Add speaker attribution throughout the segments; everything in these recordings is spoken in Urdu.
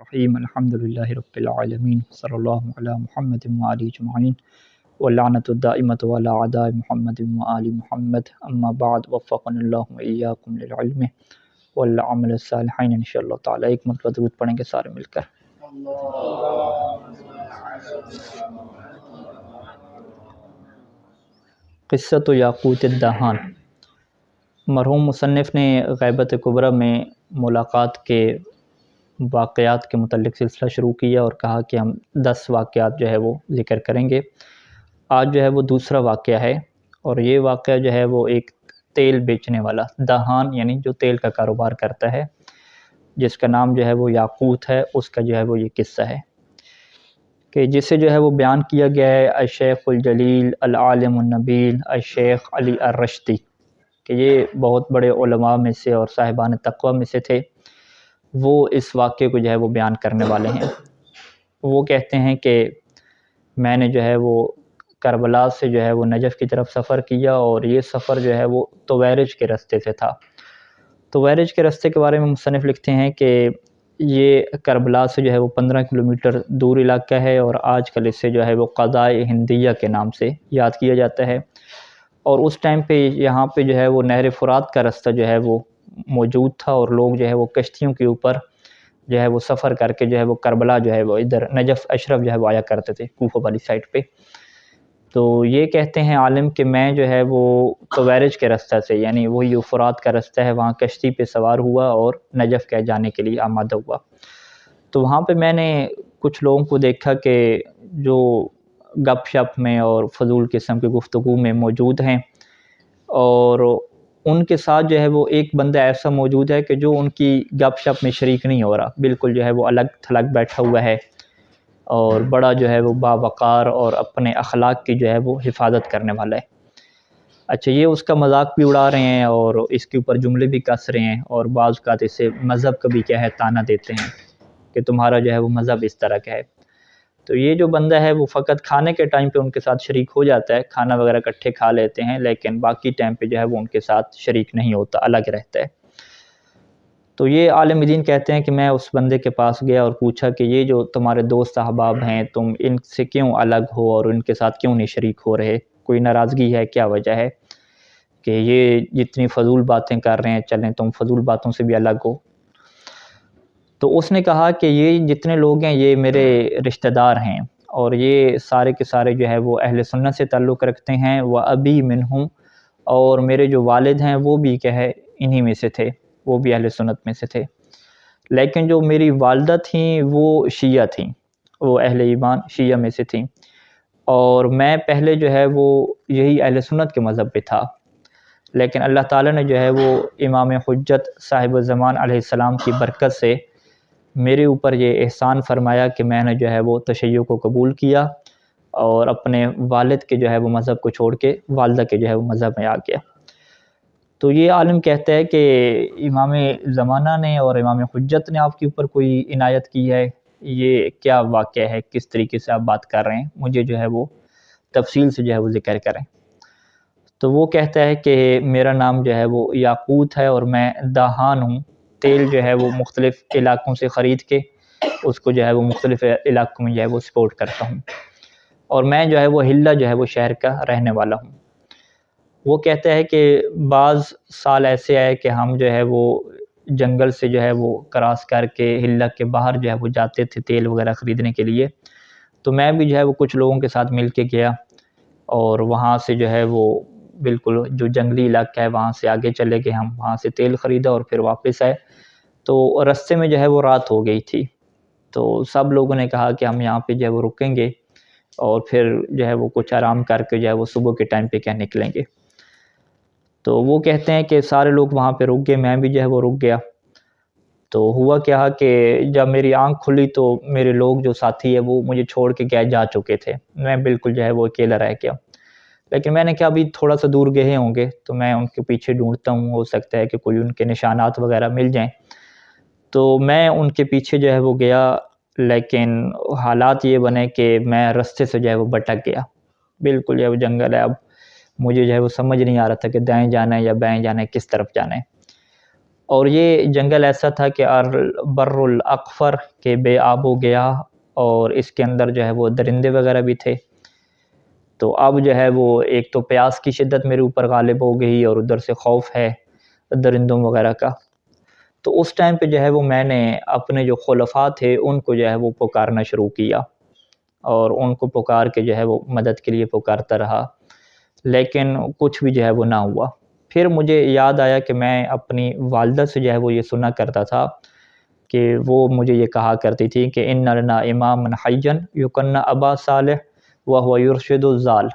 Speaker 1: الرحیم الحمد للہ رب العالمین صلی اللہ علی محمد وآلہ اجمعین واللعنۃ الدائمۃ علی اعداء محمد وآل محمد اما بعد وفقنا اللہ وإیاکم للعلم والعمل الصالحین انشاءاللہ تعالی۔ ایک مرتبہ درود پڑھیں گے سارے مل کر۔ قصۃ یاقوت الدہان۔ مرحوم مصنف نے غیبت کبریٰ میں ملاقات کے واقعات کے متعلق سلسلہ شروع کیا اور کہا کہ ہم 10 واقعات جو ہے وہ ذکر کریں گے۔ آج جو ہے وہ دوسرا واقعہ ہے، اور یہ واقعہ جو ہے وہ ایک تیل بیچنے والا دہان یعنی جو تیل کا کاروبار کرتا ہے، جس کا نام جو ہے وہ یاقوت ہے، اس کا جو ہے وہ یہ قصہ ہے کہ جسے جو ہے وہ بیان کیا گیا ہے الشیخ الجلیل العالم النبیل الشیخ علی الرشدی، کہ یہ بہت بڑے علماء میں سے اور صاحبان تقوی میں سے تھے۔ وہ اس واقعے کو جو ہے وہ بیان کرنے والے ہیں۔ وہ کہتے ہیں کہ میں نے جو ہے وہ کربلا سے جو ہے وہ نجف کی طرف سفر کیا، اور یہ سفر جو ہے وہ تویرج کے راستے سے تھا۔ تویرج کے راستے کے بارے میں مصنف لکھتے ہیں کہ یہ کربلا سے جو ہے وہ 15 کلومیٹر دور علاقہ ہے، اور آج کل اسے جو ہے وہ قضائے ہندیہ کے نام سے یاد کیا جاتا ہے۔ اور اس ٹائم پہ یہاں پہ جو ہے وہ نہر فرات کا راستہ جو ہے وہ موجود تھا، اور لوگ جو ہے وہ کشتیوں کے اوپر جو ہے وہ سفر کر کے جو ہے وہ کربلا جو ہے وہ ادھر نجف اشرف جو ہے وہ آیا کرتے تھے کوفہ والی سائڈ پہ۔ تو یہ کہتے ہیں عالم کہ میں جو ہے وہ تویرج کے راستہ سے یعنی وہی فرات کا راستہ ہے، وہاں کشتی پہ سوار ہوا اور نجف کے جانے کے لیے آمادہ ہوا۔ تو وہاں پہ میں نے کچھ لوگوں کو دیکھا کہ جو گپ شپ میں اور فضول قسم کی گفتگو میں موجود ہیں، اور ان کے ساتھ جو ہے وہ ایک بندہ ایسا موجود ہے کہ جو ان کی گپ شپ میں شریک نہیں ہو رہا، بالکل جو ہے وہ الگ تھلگ بیٹھا ہوا ہے، اور بڑا جو ہے وہ باوقار اور اپنے اخلاق کی جو ہے وہ حفاظت کرنے والا ہے۔ اچھا، یہ اس کا مذاق بھی اڑا رہے ہیں اور اس کے اوپر جملے بھی کس رہے ہیں، اور بعض اوقات اسے مذہب کا بھی کیا ہے تانا دیتے ہیں کہ تمہارا جو ہے وہ مذہب اس طرح کا ہے۔ تو یہ جو بندہ ہے وہ فقط کھانے کے ٹائم پہ ان کے ساتھ شریک ہو جاتا ہے، کھانا وغیرہ اکٹھے کھا لیتے ہیں، لیکن باقی ٹائم پہ جو ہے وہ ان کے ساتھ شریک نہیں ہوتا، الگ رہتا ہے۔ تو یہ عالم دین کہتے ہیں کہ میں اس بندے کے پاس گیا اور پوچھا کہ یہ جو تمہارے دوست احباب ہیں تم ان سے کیوں الگ ہو اور ان کے ساتھ کیوں نہیں شریک ہو رہے؟ کوئی ناراضگی ہے؟ کیا وجہ ہے کہ یہ جتنی فضول باتیں کر رہے ہیں، چلیں تم فضول باتوں سے بھی الگ ہو؟ تو اس نے کہا کہ یہ جتنے لوگ ہیں یہ میرے رشتہ دار ہیں، اور یہ سارے کے سارے جو ہے وہ اہل سنت سے تعلق رکھتے ہیں، وَأَبِي مِنْهُمْ، اور میرے جو والد ہیں وہ بھی کیا ہے انہی میں سے تھے، وہ بھی اہل سنت میں سے تھے۔ لیکن جو میری والدہ تھیں وہ شیعہ تھیں، وہ اہل ایمان شیعہ میں سے تھیں، اور میں پہلے جو ہے وہ یہی اہل سنت کے مذہب پہ تھا، لیکن اللہ تعالیٰ نے جو ہے وہ امام حجت صاحب الزمان علیہ السلام کی برکت سے میرے اوپر یہ احسان فرمایا کہ میں نے جو ہے وہ تشیع کو قبول کیا، اور اپنے والد کے جو ہے وہ مذہب کو چھوڑ کے والدہ کے جو ہے وہ مذہب میں آ گیا۔ تو یہ عالم کہتا ہے کہ امام زمانہ نے اور امام حجت نے آپ کے اوپر کوئی عنایت کی ہے، یہ کیا واقعہ ہے، کس طریقے سے آپ بات کر رہے ہیں، مجھے جو ہے وہ تفصیل سے جو ہے وہ ذکر کریں۔ تو وہ کہتا ہے کہ میرا نام جو ہے وہ یاقوت ہے، اور میں دہان ہوں، تیل جو ہے وہ مختلف علاقوں سے خرید کے اس کو جو ہے وہ مختلف علاقوں میں جو ہے وہ سپورٹ کرتا ہوں، اور میں جو ہے وہ حلہ جو ہے وہ شہر کا رہنے والا ہوں۔ وہ کہتا ہے کہ بعض سال ایسے آئے کہ ہم جو ہے وہ جنگل سے جو ہے وہ کراس کر کے حلہ کے باہر جو ہے وہ جاتے تھے تیل وغیرہ خریدنے کے لیے، تو میں بھی جو ہے وہ کچھ لوگوں کے ساتھ مل کے گیا، اور وہاں سے جو ہے وہ بالکل جو جنگلی علاقہ ہے وہاں سے آگے چلے گئے، ہم وہاں سے تیل خریدا اور پھر واپس آئے۔ تو رستے میں جو ہے وہ رات ہو گئی تھی، تو سب لوگوں نے کہا کہ ہم یہاں پہ جو ہے وہ رکیں گے، اور پھر جو ہے وہ کچھ آرام کر کے جو ہے وہ صبح کے ٹائم پہ کیا نکلیں گے۔ تو وہ کہتے ہیں کہ سارے لوگ وہاں پہ رک گئے، میں بھی جو ہے وہ رک گیا۔ تو ہوا کیا کہ جب میری آنکھ کھلی تو میرے لوگ جو ساتھی ہے وہ مجھے چھوڑ کے کیا جا چکے تھے، میں بالکل جو ہے وہ اکیلا رہ گیا۔ لیکن میں نے کہا ابھی تھوڑا سا دور گئے ہوں گے تو میں ان کے پیچھے ڈھونڈتا ہوں، ہو سکتا ہے کہ کوئی ان کے نشانات وغیرہ مل جائیں۔ تو میں ان کے پیچھے جو ہے وہ گیا، لیکن حالات یہ بنے کہ میں رستے سے جو ہے وہ بھٹک گیا، بالکل جو ہے وہ جنگل ہے، اب مجھے جو ہے وہ سمجھ نہیں آ رہا تھا کہ دائیں جانا ہے یا بائیں جانا ہے، کس طرف جانا ہے۔ اور یہ جنگل ایسا تھا کہ بر الاقفر کے بے آب و گیا، اور اس کے اندر جو ہے وہ درندے وغیرہ بھی تھے۔ تو اب جو ہے وہ ایک تو پیاس کی شدت میرے اوپر غالب ہو گئی، اور ادھر سے خوف ہے درندوں وغیرہ کا۔ تو اس ٹائم پہ جو ہے وہ میں نے اپنے جو خلفاء تھے ان کو جو ہے وہ پکارنا شروع کیا، اور ان کو پکار کے جو ہے وہ مدد کے لیے پکارتا رہا، لیکن کچھ بھی جو ہے وہ نہ ہوا۔ پھر مجھے یاد آیا کہ میں اپنی والدہ سے جو ہے وہ یہ سنا کرتا تھا کہ وہ مجھے یہ کہا کرتی تھی کہ ان لنا اماما حیا یکنى ابا صالح وهو یرشد الضال،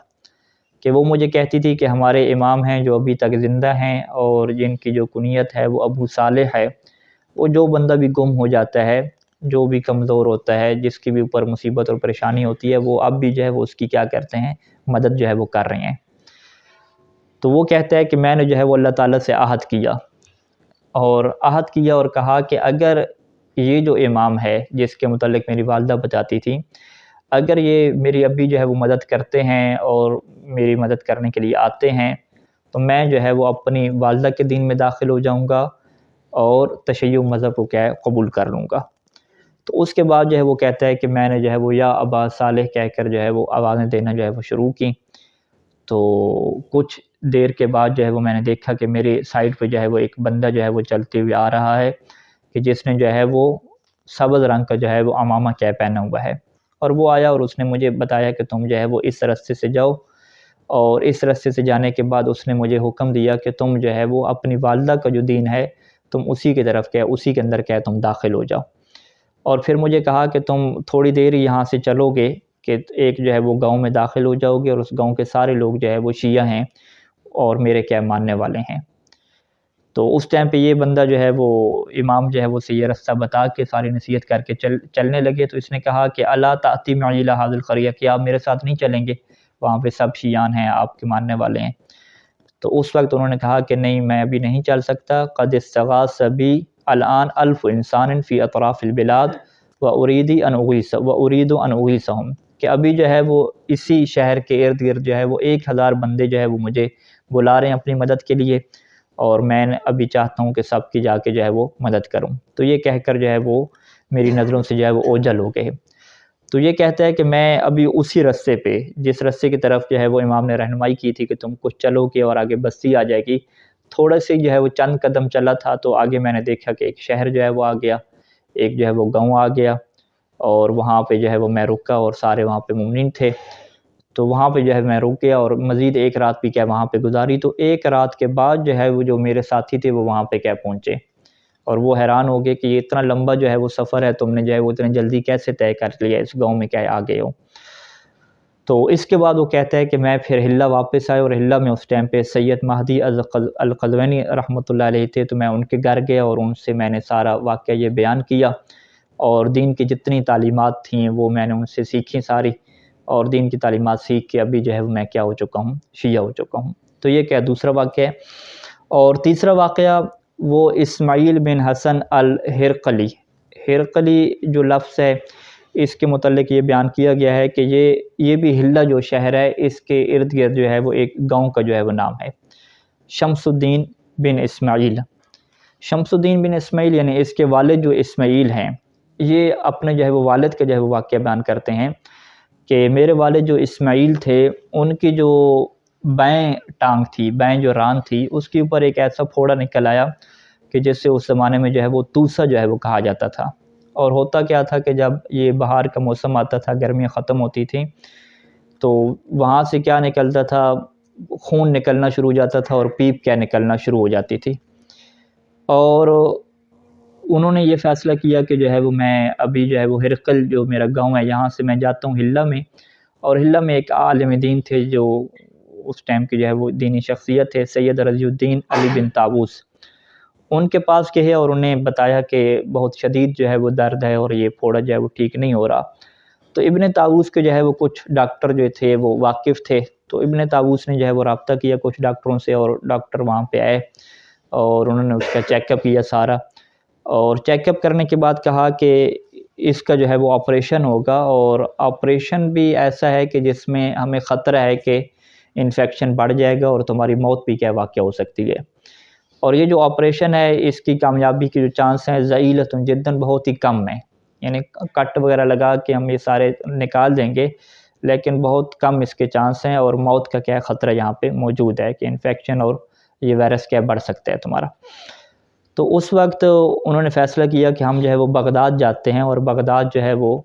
Speaker 1: کہ وہ مجھے کہتی تھی کہ ہمارے امام ہیں جو ابھی تک زندہ ہیں، اور جن کی جو کنیت ہے وہ ابو صالح ہے۔ وہ جو بندہ بھی گم ہو جاتا ہے، جو بھی کمزور ہوتا ہے، جس کی بھی اوپر مصیبت اور پریشانی ہوتی ہے، وہ اب بھی جو ہے وہ اس کی کیا کرتے ہیں، مدد جو ہے وہ کر رہے ہیں۔ تو وہ کہتا ہے کہ میں نے جو ہے وہ اللہ تعالیٰ سے عہد کیا، اور کہا کہ اگر یہ جو امام ہے جس کے متعلق میری والدہ بتاتی تھی، اگر یہ میری ابھی جو ہے وہ مدد کرتے ہیں اور میری مدد کرنے کے لیے آتے ہیں، تو میں جو ہے وہ اپنی والدہ کے دین میں داخل ہو جاؤں گا اور تشیع مذہب کو کیا ہے قبول کر لوں گا۔ تو اس کے بعد جو ہے وہ کہتا ہے کہ میں نے جو ہے وہ یا ابا صالح کہہ کر جو ہے وہ آوازیں دینا جو ہے وہ شروع کی۔ تو کچھ دیر کے بعد جو ہے وہ میں نے دیکھا کہ میری سائڈ پہ جو ہے وہ ایک بندہ جو ہے وہ چلتے ہوئے آ رہا ہے، کہ جس نے جو ہے وہ سبز رنگ کا جو ہے وہ عمامہ کیا پہنا ہوا ہے، اور وہ آیا اور اس نے مجھے بتایا کہ تم جو ہے وہ اس رستے سے جاؤ، اور اس رستے سے جانے کے بعد اس نے مجھے حکم دیا کہ تم جو ہے وہ اپنی والدہ کا جو دین ہے تم اسی کی طرف کیا اسی کے اندر کیا تم داخل ہو جاؤ۔ اور پھر مجھے کہا کہ تم تھوڑی دیر یہاں سے چلو گے کہ ایک جو ہے وہ گاؤں میں داخل ہو جاؤ گے، اور اس گاؤں کے سارے لوگ جو ہے وہ شیعہ ہیں اور میرے کیا ماننے والے ہیں۔ تو اس ٹائم پہ یہ بندہ جو ہے وہ امام جو ہے وہ یہ رستہ بتا کے ساری نصیحت کر کے چلنے لگے۔ تو اس نے کہا کہ الا تأتی معی الی ھذا القریہ، کہ آپ میرے ساتھ نہیں چلیں گے، وہاں پہ سب شیعان ہیں، آپ کے ماننے والے ہیں۔ تو اس وقت انہوں نے کہا کہ نہیں، میں ابھی نہیں چل سکتا، قد استغاث بی الان الف انسان فی اطراف البلاد وارید ان اغیثہم، کہ ابھی جو ہے وہ اسی شہر کے ارد گرد جو ہے وہ 1000 بندے جو ہے وہ مجھے بلا رہے ہیں اپنی مدد کے لیے، اور میں ابھی چاہتا ہوں کہ سب کی جا کے جو ہے وہ مدد کروں۔ تو یہ کہہ کر جو ہے وہ میری نظروں سے جو ہے وہ اوجھل ہو گئے۔ تو یہ کہتا ہے کہ میں ابھی اسی رستے پہ، جس رستے کی طرف جو ہے وہ امام نے رہنمائی کی تھی کہ تم کچھ چلو گے اور آگے بستی آ جائے گی، تھوڑا سے جو ہے وہ چند قدم چلا تھا تو آگے میں نے دیکھا کہ ایک شہر جو ہے وہ آ گیا، ایک جو ہے وہ گاؤں آ گیا، اور وہاں پہ جو ہے وہ میں رکا، اور سارے وہاں پہ مومنین تھے۔ تو وہاں پہ جو ہے میں رک گیا، اور مزید ایک رات بھی کیا وہاں پہ گزاری۔ تو ایک رات کے بعد جو ہے وہ جو میرے ساتھی تھے وہ وہاں پہ کیا پہنچے، اور وہ حیران ہو گئے کہ یہ اتنا لمبا جو ہے وہ سفر ہے، تم نے جو ہے وہ اتنے جلدی کیسے طے کر لیا، اس گاؤں میں کیا آ گئے ہو۔ تو اس کے بعد وہ کہتا ہے کہ میں پھر حلہ واپس آئے، اور حلہ میں اس ٹائم پہ سید مہدی القزوینی رحمۃ اللہ علیہ تھے، تو میں ان کے گھر گیا اور ان سے میں نے سارا واقعہ یہ بیان کیا، اور دین کی جتنی تعلیمات تھیں وہ میں نے ان سے سیکھی ساری، اور دین کی تعلیمات سیکھ کے ابھی جو ہے میں کیا ہو چکا ہوں، شیعہ ہو چکا ہوں۔ تو یہ کیا دوسرا واقعہ ہے۔ اور تیسرا واقعہ وہ اسماعیل بن حسن الہرقلی، ہرقلی جو لفظ ہے اس کے متعلق یہ بیان کیا گیا ہے کہ یہ بھی حلہ جو شہر ہے اس کے ارد گرد جو ہے وہ ایک گاؤں کا جو ہے وہ نام ہے، شمس الدین بن اسماعیل۔ شمس الدین بن اسماعیل یعنی اس کے والد جو اسماعیل ہیں، یہ اپنے جو ہے وہ والد کا جو ہے وہ واقعہ بیان کرتے ہیں کہ میرے والد جو اسماعیل تھے ان کی جو بائیں ٹانگ تھی، بائیں جو ران تھی، اس کے اوپر ایک ایسا پھوڑا نکل آیا کہ جس سے اس زمانے میں جو ہے وہ توسا جو ہے وہ کہا جاتا تھا۔ اور ہوتا کیا تھا کہ جب یہ بہار کا موسم آتا تھا، گرمیاں ختم ہوتی تھیں، تو وہاں سے کیا نکلتا تھا، خون نکلنا شروع ہو جاتا تھا، اور پیپ کیا نکلنا شروع ہو جاتی تھی۔ اور انہوں نے یہ فیصلہ کیا کہ جو ہے وہ میں ابھی جو ہے وہ ہرقل جو میرا گاؤں ہے یہاں سے میں جاتا ہوں حلہ میں، اور حلہ میں ایک عالم دین تھے جو اس ٹائم کی جو ہے وہ دینی شخصیت ہے، سید رضی الدین علی بن طاووس، ان کے پاس گئے اور انہیں بتایا کہ بہت شدید جو ہے وہ درد ہے اور یہ پھوڑا جو ہے وہ ٹھیک نہیں ہو رہا۔ تو ابن طاووس کے جو ہے وہ کچھ ڈاکٹر جو تھے وہ واقف تھے، تو ابن طاووس نے جو ہے وہ رابطہ کیا کچھ ڈاکٹروں سے، اور ڈاکٹر وہاں پہ آئے اور انہوں نے اس کا چیک اپ کیا سارا، اور چیک اپ کرنے کے بعد کہا کہ اس کا جو ہے وہ آپریشن ہوگا، اور آپریشن بھی ایسا ہے کہ جس میں ہمیں خطرہ ہے کہ انفیکشن بڑھ جائے گا اور تمہاری موت بھی کیا واقع ہو سکتی ہے۔ اور یہ جو آپریشن ہے اس کی کامیابی کی جو چانس ہیں ضئیلۃ جداً، بہت ہی کم ہے، یعنی کٹ وغیرہ لگا کے ہم یہ سارے نکال دیں گے لیکن بہت کم اس کے چانس ہیں، اور موت کا کیا خطرہ یہاں پہ موجود ہے کہ انفیکشن اور یہ وائرس کیا بڑھ سکتا ہے تمہارا۔ تو اس وقت انہوں نے فیصلہ کیا کہ ہم جو ہے وہ بغداد جاتے ہیں، اور بغداد جو ہے وہ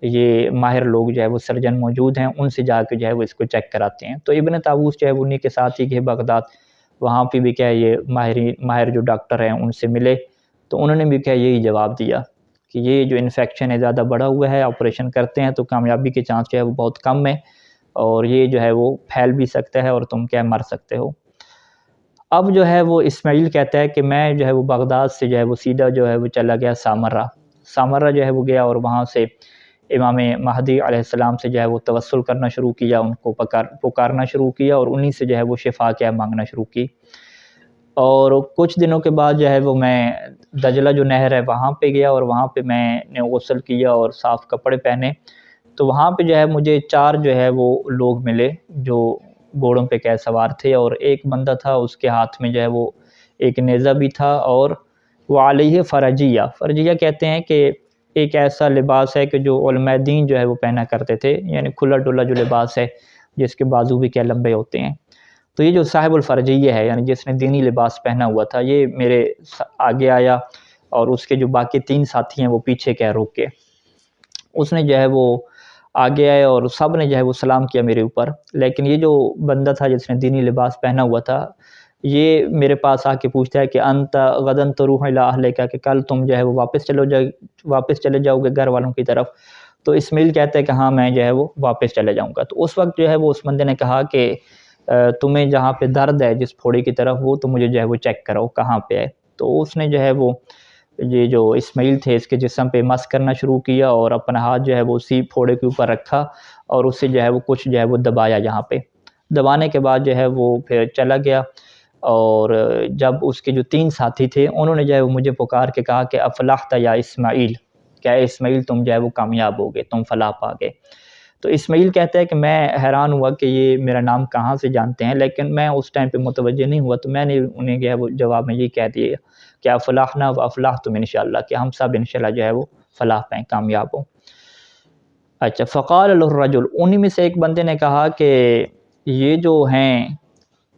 Speaker 1: یہ ماہر لوگ جو ہے وہ سرجن موجود ہیں، ان سے جا کے جو ہے وہ اس کو چیک کراتے ہیں۔ تو ابن طاووس جو ہے انہی کے ساتھ ہی گئے بغداد، وہاں پہ بھی کیا یہ ماہر جو ڈاکٹر ہیں ان سے ملے، تو انہوں نے بھی کیا یہی جواب دیا کہ یہ جو انفیکشن ہے زیادہ بڑھا ہوا ہے، آپریشن کرتے ہیں تو کامیابی کے چانس جو ہے وہ بہت کم ہے، اور یہ جو ہے وہ پھیل بھی سکتا ہے اور تم کیا مر سکتے ہو۔ اب جو ہے وہ اسماعیل کہتا ہے کہ میں جو ہے وہ بغداد سے جو ہے وہ سیدھا جو ہے وہ چلا گیا سامرہ جو ہے وہ گیا، اور وہاں سے امام مہدی علیہ السلام سے جو ہے وہ توسل کرنا شروع کیا، ان کو پکارنا شروع کیا، اور انہی سے جو ہے وہ شفا کیا مانگنا شروع کی۔ اور کچھ دنوں کے بعد جو ہے وہ میں دجلہ جو نہر ہے وہاں پہ گیا، اور وہاں پہ میں نے غسل کیا اور صاف کپڑے پہنے، تو وہاں پہ جو ہے مجھے 4 جو ہے وہ لوگ ملے جو گھوڑوں پہ کیا سوار تھے، اور ایک بندہ تھا اس کے ہاتھ میں جو ہے وہ ایک نیزہ بھی تھا، اور وہ علیہ فرجیہ کہتے ہیں کہ ایک ایسا لباس ہے کہ جو علماء دین جو ہے وہ پہنا کرتے تھے، یعنی کھلا ڈلا جو لباس ہے جس کے بازو بھی کیا لمبے ہوتے ہیں۔ تو یہ جو صاحب الفرجیہ ہے، یعنی جس نے دینی لباس پہنا ہوا تھا، یہ میرے آگے آیا، اور اس کے جو باقی 3 ساتھی ہیں وہ پیچھے کیا رک کے، اس نے جو ہے وہ آگے آئے اور سب نے جو ہے وہ سلام کیا میرے اوپر، لیکن یہ جو بندہ تھا جس نے دینی لباس پہنا ہوا تھا، یہ میرے پاس آ کے پوچھتا ہے کہ انت غدن تروح الی اہلک، کہ کل تم جو ہے وہ واپس چلے جاؤ گے گھر والوں کی طرف۔ تو اسماعیل کہتا ہے کہ ہاں میں جو ہے وہ واپس چلے جاؤں گا۔ تو اس وقت جو ہے وہ اس بندے نے کہا کہ تمہیں جہاں پہ درد ہے جس پھوڑے کی طرف، وہ تو مجھے جو ہے وہ چیک کرو کہاں پہ ہے۔ تو اس نے جو ہے وہ یہ جو اسماعیل تھے اس کے جسم پہ مس کرنا شروع کیا، اور اپنا ہاتھ جو ہے وہ اسی پھوڑے کے اوپر رکھا، اور اس سے جو ہے وہ کچھ جو ہے وہ دبایا، یہاں پہ دبانے کے بعد جو ہے وہ پھر چلا گیا۔ اور جب اس کے جو 3 ساتھی تھے انہوں نے جو ہے وہ مجھے پکار کے کہا کہ افلحت یا اسماعیل، کیا اسماعیل تم جو ہے وہ کامیاب ہو گئے، تم فلاح پا گئے۔ تو اسماعیل کہتا ہے کہ میں حیران ہوا کہ یہ میرا نام کہاں سے جانتے ہیں، لیکن میں اس ٹائم پہ متوجہ نہیں ہوا، تو میں نے انہیں جو ہے وہ جواب میں یہ کہہ دیا کہ افلاحنا و افلحتم انشاءاللہ، کہ ہم سب انشاءاللہ جو ہے وہ فلاح پائیں، کامیاب ہوں۔ اچھا، فقال له الرجل، انہی میں سے ایک بندے نے کہا کہ یہ جو ہیں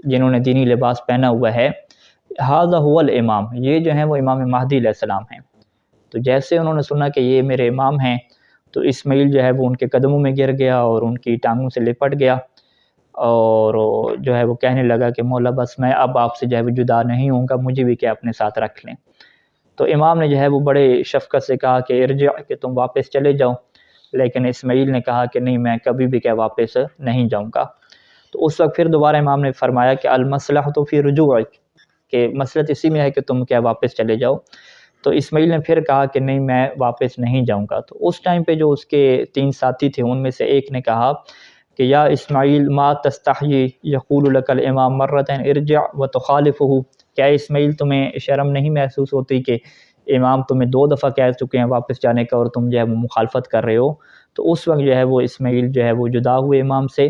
Speaker 1: جنہوں نے دینی لباس پہنا ہوا ہے، ھذا هو الامام، یہ جو ہیں وہ امام مہدی علیہ السلام ہیں۔ تو جیسے انہوں نے سنا کہ یہ میرے امام ہیں، تو اسماعیل جو ہے وہ ان کے قدموں میں گر گیا اور ان کی ٹانگوں سے لپٹ گیا، اور جو ہے وہ کہنے لگا کہ مولا بس میں اب آپ سے جو ہے وہ جدا نہیں ہوں گا، مجھے بھی کیا اپنے ساتھ رکھ لیں۔ تو امام نے جو ہے وہ بڑے شفقت سے کہا کہ ارجع، کہ تم واپس چلے جاؤ، لیکن اسماعیل نے کہا کہ نہیں، میں کبھی بھی کیا واپس نہیں جاؤں گا۔ تو اس وقت پھر دوبارہ امام نے فرمایا کہ المصلحۃ فی رجوعک، کہ مصلحت اسی میں ہے کہ تم کیا واپس چلے جاؤ۔ تو اسماعیل نے پھر کہا کہ نہیں، میں واپس نہیں جاؤں گا۔ تو اس ٹائم پہ جو اس کے 3 ساتھی تھے ان میں سے ایک نے کہا کہ یا اسماعیل ما تستحیی یقول لک الامام مرتين ارجع وتخالفه، کیا اسماعیل تمہیں شرم نہیں محسوس ہوتی کہ امام تمہیں 2 دفعہ کہہ چکے ہیں واپس جانے کا، اور تم جو ہے وہ مخالفت کر رہے ہو؟ تو اس وقت جو ہے وہ اسماعیل جو ہے وہ جدا ہوئے امام سے،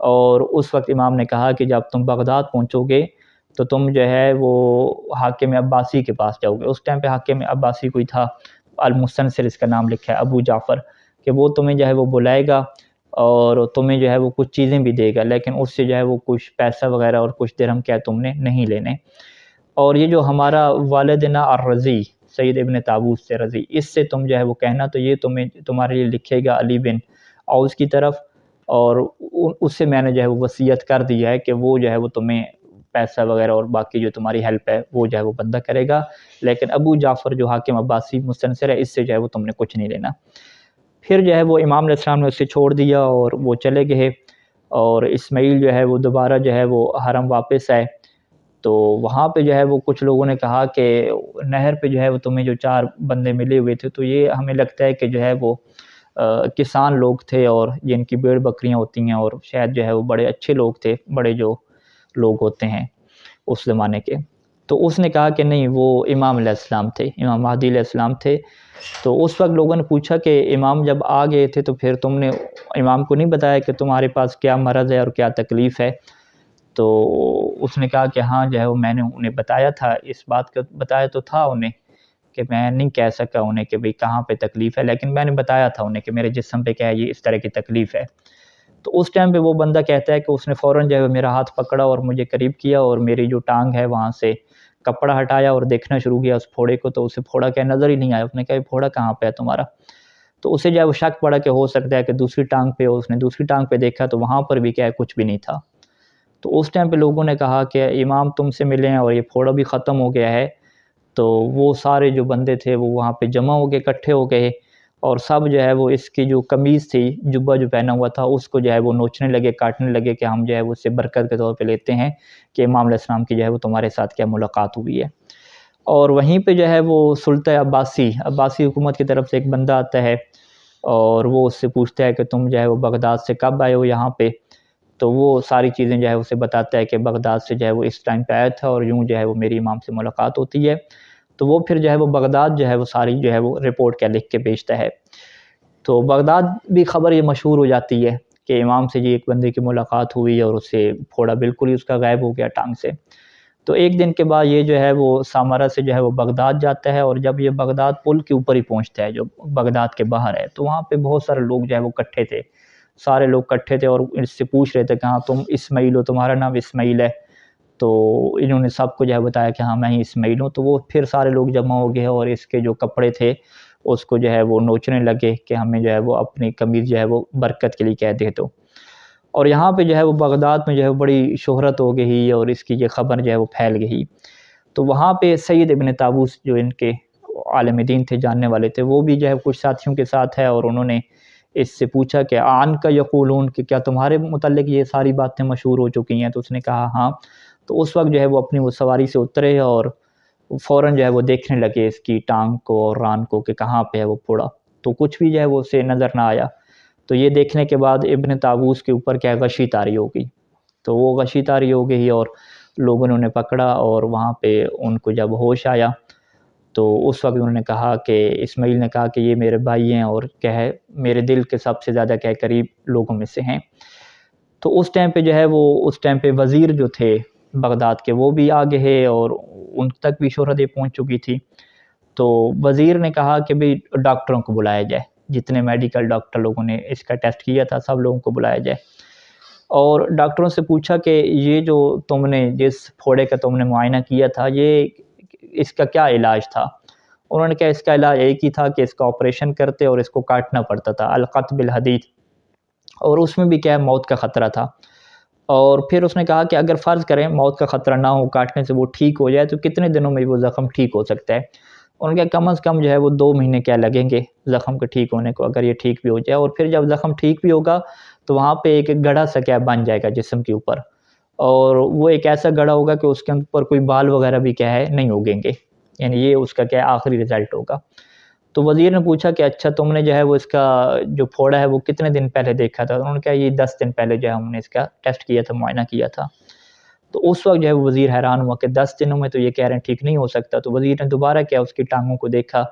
Speaker 1: اور اس وقت امام نے کہا کہ جب تم بغداد پہنچو گے تو تم جو ہے وہ حاکم عباسی کے پاس جاؤ گے۔ اس ٹائم پہ حاکم عباسی کوئی تھا، المستنصر اس کا نام لکھا ہے، ابو جعفر، کہ وہ تمہیں جو ہے وہ بلائے گا اور تمہیں جو ہے وہ کچھ چیزیں بھی دے گا، لیکن اس سے جو ہے وہ کچھ پیسہ وغیرہ اور کچھ درہم کیا تم نے نہیں لینے۔ اور یہ جو ہمارا والدنا الرضی، سید ابن طاووس سے رضی، اس سے تم جو ہے وہ کہنا، تو یہ تمہارے لیے لکھے گا علی بن اوس کی طرف، اور اس سے میں نے جو ہے وہ وصیت کر دی ہے کہ وہ جو ہے وہ تمہیں پیسہ وغیرہ اور باقی جو تمہاری ہیلپ ہے وہ جو ہے وہ بندہ کرے گا، لیکن ابو جعفر جو حاکم عباسی مستنصر ہے، اس سے جو ہے وہ تم نے کچھ نہیں لینا۔ پھر جو ہے وہ امام علیہ السلام نے اسے چھوڑ دیا اور وہ چلے گئے، اور اسماعیل جو ہے وہ دوبارہ جو ہے وہ حرم واپس آئے۔ تو وہاں پہ جو ہے وہ کچھ لوگوں نے کہا کہ نہر پہ جو ہے وہ تمہیں جو 4 بندے ملے ہوئے تھے، تو یہ ہمیں لگتا ہے کہ جو ہے وہ کسان لوگ تھے، اور جن کی بھیڑ بکریاں ہوتی ہیں، اور شاید جو ہے وہ بڑے اچھے لوگ تھے، بڑے جو لوگ ہوتے ہیں اس زمانے کے۔ تو اس نے کہا کہ نہیں، وہ امام علیہ السلام تھے، امام مہدی علیہ السلام تھے۔ تو اس وقت لوگوں نے پوچھا کہ امام جب آ گئے تھے تو پھر تم نے امام کو نہیں بتایا کہ تمہارے پاس کیا مرض ہے اور کیا تکلیف ہے؟ تو اس نے کہا کہ ہاں جو ہے وہ میں نے انہیں بتایا تھا، اس بات کا بتایا تو تھا انہیں کہ میں نہیں کہہ سکا انہیں کہ بھئی کہاں پہ تکلیف ہے، لیکن میں نے بتایا تھا انہیں کہ میرے جسم پہ کیا ہے، یہ اس طرح کی تکلیف ہے۔ تو اس ٹائم پہ وہ بندہ کہتا ہے کہ اس نے فوراً جو ہے میرا ہاتھ پکڑا اور مجھے قریب کیا اور میری جو ٹانگ ہے وہاں سے کپڑا ہٹایا اور دیکھنا شروع کیا اس پھوڑے کو، تو اسے پھوڑا کیا نظر ہی نہیں آیا۔ اس نے کہا یہ پھوڑا کہاں پہ ہے تمہارا؟ تو اسے جو ہے وہ شک پڑا کہ ہو سکتا ہے کہ دوسری ٹانگ پہ ہو۔ اس نے دوسری ٹانگ پہ دیکھا تو وہاں پر بھی کیا ہے کچھ بھی نہیں تھا۔ تو اس ٹائم پہ لوگوں نے کہا کہ امام تم سے ملیں اور یہ پھوڑا بھی ختم ہو گیا ہے۔ تو وہ سارے جو بندے تھے وہ وہاں پہ جمع ہو گئے، اکٹھے ہو گئے، اور سب جو ہے وہ اس کی جو قمیض تھی، جبہ جو پہنا ہوا تھا، اس کو جو ہے وہ نوچنے لگے، کاٹنے لگے کہ ہم جو ہے وہ اس سے برکت کے طور پہ لیتے ہیں کہ امام علیہ السلام کی جو ہے وہ تمہارے ساتھ کیا ملاقات ہوئی ہے۔ اور وہیں پہ جو ہے وہ سلطہ عباسی حکومت کی طرف سے ایک بندہ آتا ہے اور وہ اس سے پوچھتا ہے کہ تم جو ہے وہ بغداد سے کب آئے ہو یہاں پہ؟ تو وہ ساری چیزیں جو ہے اسے بتاتا ہے کہ بغداد سے جو ہے وہ اس ٹائم پہ آیا تھا اور یوں جو ہے وہ میری امام سے ملاقات ہوتی ہے۔ تو وہ پھر جو ہے وہ بغداد جو ہے وہ ساری جو ہے وہ رپورٹ کیا لکھ کے بھیجتا ہے۔ تو بغداد بھی خبر یہ مشہور ہو جاتی ہے کہ امام سے جی ایک بندے کی ملاقات ہوئی اور اس سے پھوڑا بالکل ہی اس کا غائب ہو گیا ٹانگ سے۔ تو ایک دن کے بعد یہ جو ہے وہ سامرا سے جو ہے وہ بغداد جاتا ہے، اور جب یہ بغداد پل کے اوپر ہی پہنچتا ہے جو بغداد کے باہر ہے، تو وہاں پہ بہت سارے لوگ جو ہے وہ اکٹھے تھے، سارے لوگ اکٹھے تھے اور اس سے پوچھ رہے تھے کہ ہاں تم اسماعیل ہو، تمہارا نام اسماعیل ہے؟ تو انہوں نے سب کو جو ہے بتایا کہ ہاں میں ہی اسماعیل ہوں۔ تو وہ پھر سارے لوگ جمع ہو گئے اور اس کے جو کپڑے تھے اس کو جو ہے وہ نوچنے لگے کہ ہمیں جو ہے وہ اپنی قمیض جو ہے وہ برکت کے لیے کہہ دے دو۔ اور یہاں پہ جو ہے وہ بغداد میں جو ہے بڑی شہرت ہو گئی اور اس کی یہ خبر جو ہے وہ پھیل گئی۔ تو وہاں پہ سید ابن طاووس جو ان کے عالم دین تھے، جاننے والے تھے، وہ بھی جو ہے کچھ ساتھیوں کے ساتھ ہے، اور انہوں نے اس سے پوچھا کہ آن کا یقولون، کہ کیا تمہارے متعلق یہ ساری باتیں مشہور ہو چکی ہیں؟ تو اس نے کہا ہاں۔ تو اس وقت جو ہے وہ اپنی وہ سواری سے اترے اور فوراً جو ہے وہ دیکھنے لگے اس کی ٹانگ کو اور ران کو کہ کہاں پہ ہے وہ پھوڑا، تو کچھ بھی جو ہے وہ اسے نظر نہ آیا۔ تو یہ دیکھنے کے بعد ابن طاووس کے اوپر کیا غشی طاری ہو گئی، تو وہ غشی طاری ہو گئی اور لوگوں نے انہیں پکڑا، اور وہاں پہ ان کو جب ہوش آیا تو اس وقت انہوں نے کہا کہ اسماعیل نے کہا کہ یہ میرے بھائی ہیں اور کیا ہے میرے دل کے سب سے زیادہ کیا قریب لوگوں میں سے ہیں۔ تو اس ٹائم پہ جو ہے وہ اس ٹائم پہ وزیر جو تھے بغداد کے وہ بھی آگے ہے اور ان تک بھی شہرت پہنچ چکی تھی۔ تو وزیر نے کہا کہ بھئی ڈاکٹروں کو بلایا جائے، جتنے میڈیکل ڈاکٹر لوگوں نے اس کا ٹیسٹ کیا تھا سب لوگوں کو بلایا جائے، اور ڈاکٹروں سے پوچھا کہ یہ جو تم نے جس پھوڑے کا تم نے معائنہ کیا تھا یہ اس کا کیا علاج تھا؟ انہوں نے کہا اس کا علاج ایک ہی تھا کہ اس کا آپریشن کرتے اور اس کو کاٹنا پڑتا تھا، القط بالحدید، اور اس میں بھی کیا ہے موت کا خطرہ تھا۔ اور پھر اس نے کہا کہ اگر فرض کریں موت کا خطرہ نہ ہو، کاٹنے سے وہ ٹھیک ہو جائے، تو کتنے دنوں میں وہ زخم ٹھیک ہو سکتا ہے؟ انہوں نے کہا کم از کم جو ہے وہ 2 مہینے کیا لگیں گے زخم کے ٹھیک ہونے کو، اگر یہ ٹھیک بھی ہو جائے، اور پھر جب زخم ٹھیک بھی ہوگا تو وہاں پہ ایک گڑھا سا کیا بن جائے گا جسم کے اوپر، اور وہ ایک ایسا گڑھا ہوگا کہ اس کے اوپر کوئی بال وغیرہ بھی کیا ہے نہیں اگیں گے، یعنی یہ اس کا کیا آخری رزلٹ ہوگا۔ تو وزیر نے پوچھا کہ اچھا تم نے جو ہے وہ اس کا جو پھوڑا ہے وہ کتنے دن پہلے دیکھا تھا؟ انہوں نے کہا یہ 10 دن پہلے جو ہے ہم نے اس کا ٹیسٹ کیا تھا، معائنہ کیا تھا۔ تو اس وقت جو ہے وزیر حیران ہوا کہ 10 دنوں میں تو یہ کہہ رہے ہیں ٹھیک نہیں ہو سکتا۔ تو وزیر نے دوبارہ کیا اس کی ٹانگوں کو دیکھا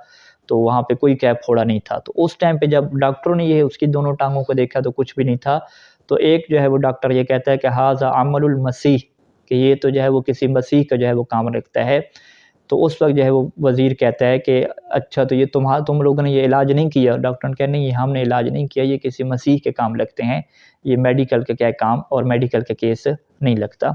Speaker 1: تو وہاں پہ کوئی کیا پھوڑا نہیں تھا۔ تو اس ٹائم پہ جب ڈاکٹروں نے یہ اس کی دونوں ٹانگوں کو دیکھا تو کچھ بھی نہیں تھا۔ تو ایک جو ہے وہ ڈاکٹر یہ کہتا ہے کہ ھذا عمل المسیح، کہ یہ تو جو ہے وہ کسی مسیح کا جو ہے وہ کام رکھتا ہے۔ تو اس وقت جو ہے وہ وزیر کہتا ہے کہ اچھا تو یہ تم لوگوں نے یہ علاج نہیں کیا؟ ڈاکٹر نے کہا نہیں یہ ہم نے علاج نہیں کیا، یہ کسی مسیح کے کام لگتے ہیں، یہ میڈیکل کے کیا کام اور میڈیکل کے کیس نہیں لگتا۔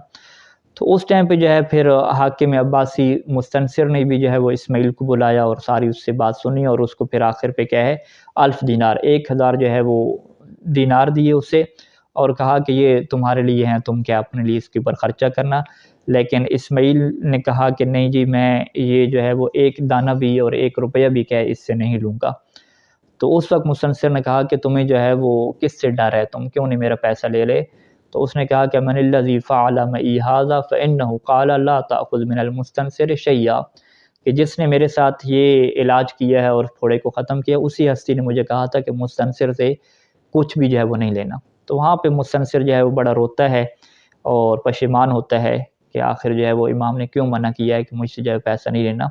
Speaker 1: تو اس ٹائم پہ جو ہے پھر حاکم عباسی مستنصر نے بھی جو ہے وہ اسماعیل کو بلایا اور ساری اس سے بات سنی، اور اس کو پھر آخر پہ کیا ہے 1000 دینار، 1000 جو ہے وہ دینار دیے اسے، اور کہا کہ یہ تمہارے لیے ہیں، تم کیا اپنے لیے اس کے اوپر خرچہ کرنا۔ لیکن اسماعیل نے کہا کہ نہیں جی میں یہ جو ہے وہ 1 دانہ بھی اور 1 روپیہ بھی کیا ہے اس سے نہیں لوں گا۔ تو اس وقت مستنصر نے کہا کہ تمہیں جو ہے وہ کس سے ڈر ہے، تم کیوں نہیں میرا پیسہ لے لے؟ تو اس نے کہا کہ من الذی فعل معی ھذا فانہ قال لا تاخذ من المستنصر شیئا، کہ جس نے میرے ساتھ یہ علاج کیا ہے اور پھوڑے کو ختم کیا، اسی ہستی نے مجھے کہا تھا کہ مستنصر سے کچھ بھی جو ہے وہ نہیں لینا۔ تو وہاں پہ مستنصر جو ہے وہ بڑا روتا ہے اور پشیمان ہوتا ہے کہ آخر جو ہے وہ امام نے کیوں منع کیا ہے کہ مجھ سے جو ہے پیسہ نہیں لینا۔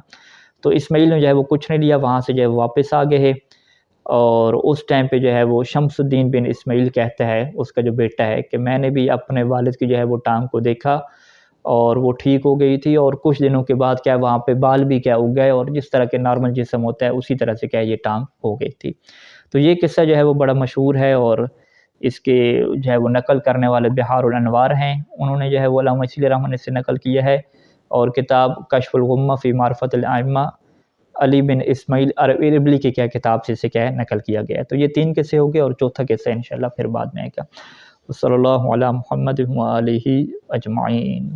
Speaker 1: تو اسماعیل نے جو ہے وہ کچھ نہیں لیا، وہاں سے جو ہے وہ واپس آ گئے، اور اس ٹائم پہ جو ہے وہ شمس الدین بن اسماعیل کہتا ہے، اس کا جو بیٹا ہے، کہ میں نے بھی اپنے والد کی جو ہے وہ ٹانگ کو دیکھا اور وہ ٹھیک ہو گئی تھی، اور کچھ دنوں کے بعد کیا وہاں پہ بال بھی کیا اگ گئے، اور جس طرح کے نارمل جسم ہوتا ہے اسی طرح سے کیا یہ ٹانگ ہو گئی تھی۔ تو یہ قصہ جو ہے وہ بڑا مشہور ہے، اور اس کے جو ہے وہ نقل کرنے والے بحار الانوار ہیں، انہوں نے جو ہے وہ علامہ مصری رحمۃ سے نقل کیا ہے، اور کتاب کشف الغمہ فی معرفت الائمہ علی بن اسماعیل عربلی کی کیا کتاب سے اسے کیا ہے نقل کیا گیا ہے۔ تو یہ 3 قصے ہو گئے، اور چوتھا قصہ انشاءاللہ پھر بعد میں آئے گا۔ صلی اللہ علی محمد و آلہ اجمعین۔